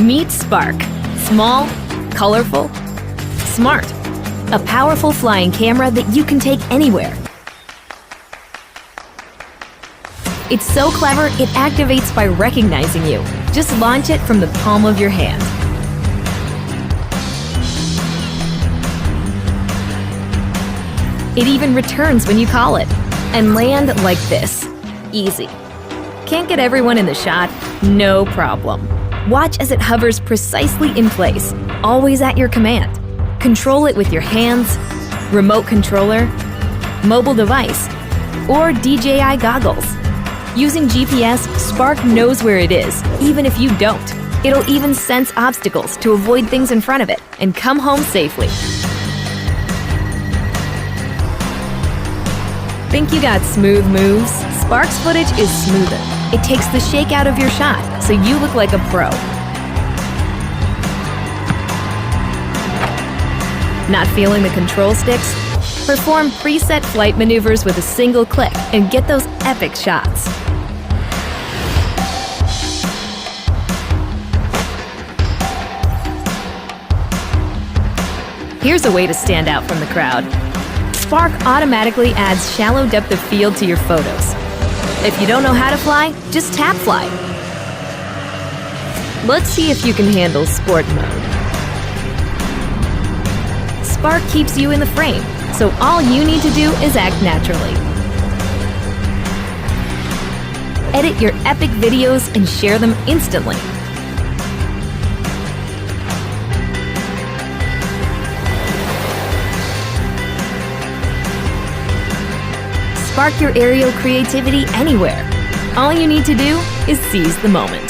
Meet Spark. Small, colorful, smart. A powerful flying camera that you can take anywhere. It's so clever, it activates by recognizing you. Just launch it from the palm of your hand. It even returns when you call it. And land like this. Easy. Can't get everyone in the shot? No problem. Watch as it hovers precisely in place, always at your command. Control it with your hands, remote controller, mobile device, or DJI goggles. Using GPS, Spark knows where it is, even if you don't. It'll even sense obstacles to avoid things in front of it and come home safely. Think you got smooth moves? Spark's footage is smoother. It takes the shake out of your shot, so you look like a pro. Not feeling the control sticks? Perform preset flight maneuvers with a single click and get those epic shots. Here's a way to stand out from the crowd. Spark automatically adds shallow depth of field to your photos. If you don't know how to fly, just tap fly. Let's see if you can handle sport mode. Spark keeps you in the frame, so all you need to do is act naturally. Edit your epic videos and share them instantly. Spark your aerial creativity anywhere. All you need to do is seize the moment.